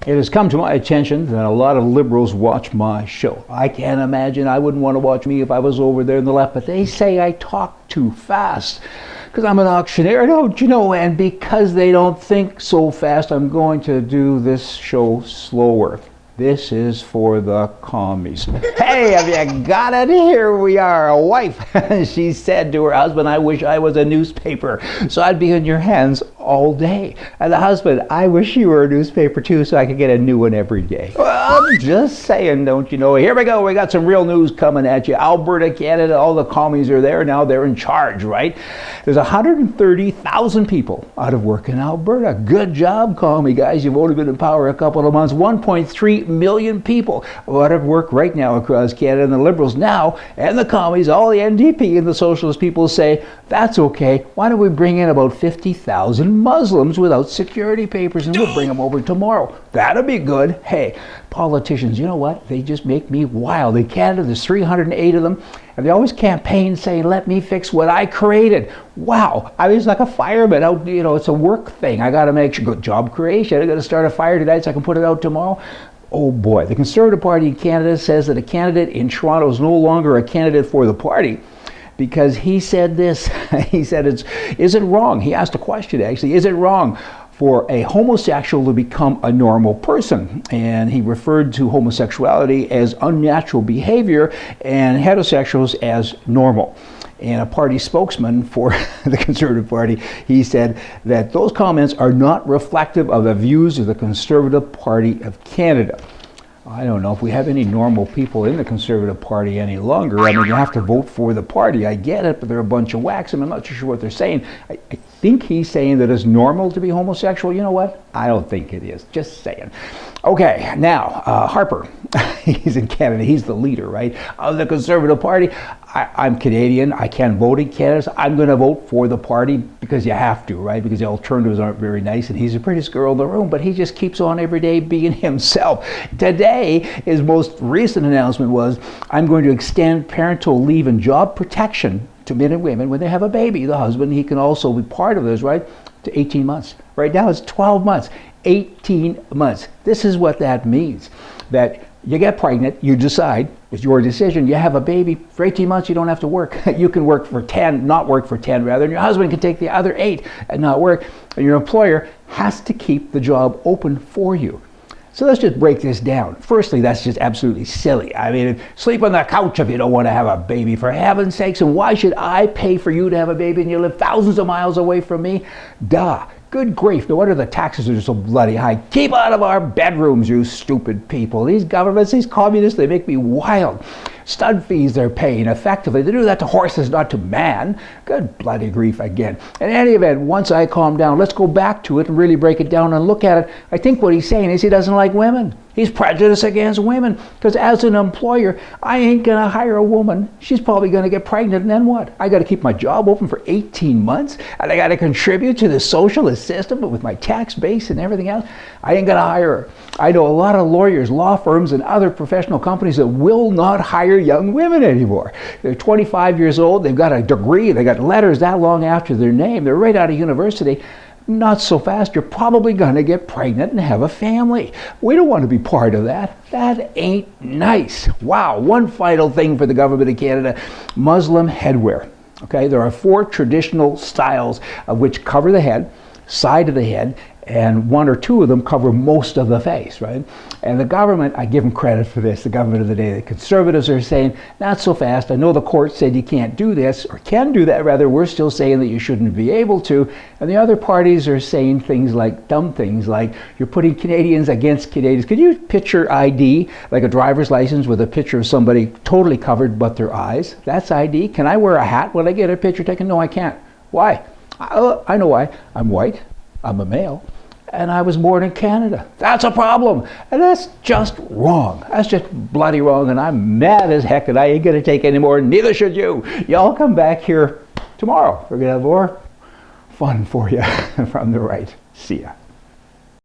It has come to my attention that a lot of liberals watch my show. I can't imagine. I wouldn't want to watch me if I was over there in the left, but they say I talk too fast because I'm an auctioneer, don't you know? And because they don't think so fast, I'm going to do this show slower. This is for the commies. Hey, have you got it? Here we are, a wife. She said to her husband, I wish I was a newspaper, so I'd be in your hands all day. And the husband, I wish you were a newspaper too, so I could get a new one every day. Well, I'm just saying, don't you know? Here we go. We got some real news coming at you. Alberta, Canada, all the commies are there now. They're in charge, right? There's 130,000 people out of work in Alberta. Good job, commie guys. You've only been in power a couple of months. 1.3 million people out of work right now across Canada, and the Liberals now, and the commies, all the NDP and the Socialist people say, that's okay. Why don't we bring in about 50,000 Muslims without security papers, and we'll bring them over tomorrow. That'll be good. Hey, politicians, you know what? They just make me wild. In Canada, there's 308 of them, and they always campaign saying, let me fix what I created. Wow. I was like a fireman out, you know, it's a work thing. I got to make sure, good job creation. I got to start a fire tonight so I can put it out tomorrow. Oh boy, the Conservative Party in Canada says that a candidate in Toronto is no longer a candidate for the party because he said this. He said, is it wrong? He asked a question actually, is it wrong for a homosexual to become a normal person? And he referred to homosexuality as unnatural behavior and heterosexuals as normal. And a party spokesman for the Conservative Party, he said that those comments are not reflective of the views of the Conservative Party of Canada. I don't know if we have any normal people in the Conservative Party any longer. I mean, you have to vote for the party. I get it, but they're a bunch of whacks, and I'm not too sure what they're saying. I think he's saying that it's normal to be homosexual. You know what? I don't think it is. Just saying. Okay, now, Harper, he's in Canada. He's the leader, right, of the Conservative Party. I'm Canadian. I can't vote in Canada. So I'm going to vote for the party because you have to, right, because the alternatives aren't very nice, and he's the prettiest girl in the room, but he just keeps on every day being himself. Today, his most recent announcement was, I'm going to extend parental leave and job protection to men and women when they have a baby. The husband, he can also be part of this, right, to 18 months. Right now, it's 12 months. 18 months. This is what that means. That you get pregnant, you decide, it's your decision, you have a baby, for 18 months you don't have to work. You can work for 10, not work for 10 rather, and your husband can take the other 8 and not work, and your employer has to keep the job open for you. So let's just break this down. Firstly, that's just absolutely silly. I mean, sleep on the couch if you don't want to have a baby, for heaven's sakes, and why should I pay for you to have a baby and you live thousands of miles away from me? Duh. Good grief, no wonder the taxes are so bloody high. Keep out of our bedrooms, you stupid people. These governments, these communists, they make me wild. Stud fees they're paying effectively. They do that to horses, not to man. Good bloody grief again. In any event, once I calm down, let's go back to it and really break it down and look at it. I think what he's saying is he doesn't like women. He's prejudiced against women because as an employer, I ain't going to hire a woman. She's probably going to get pregnant, and then what? I got to keep my job open for 18 months, and I got to contribute to the socialist system, but with my tax base and everything else, I ain't going to hire her. I know a lot of lawyers, law firms, and other professional companies that will not hire young women anymore. They're 25 years old, they've got a degree, they got letters that long after their name, they're right out of university. Not so fast, you're probably going to get pregnant and have a family. We don't want to be part of that. That ain't nice. Wow, one final thing for the government of Canada, Muslim headwear. Okay, there are 4 traditional styles of which cover the head, side of the head, and 1 or 2 of them cover most of the face, right? And the government, I give them credit for this, the government of the day, the Conservatives are saying, not so fast. I know the court said you can't do this, or can do that rather. We're still saying that you shouldn't be able to. And the other parties are saying things like, dumb things like, you're putting Canadians against Canadians. Could you picture ID, like a driver's license with a picture of somebody totally covered but their eyes? That's ID. Can I wear a hat when I get a picture taken? No, I can't. Why? I know why. I'm white. I'm a male. And I was born in Canada. That's a problem. And that's just wrong. That's just bloody wrong. And I'm mad as heck and I ain't going to take any more. Neither should you. Y'all come back here tomorrow. We're going to have more fun for you from the right. See ya.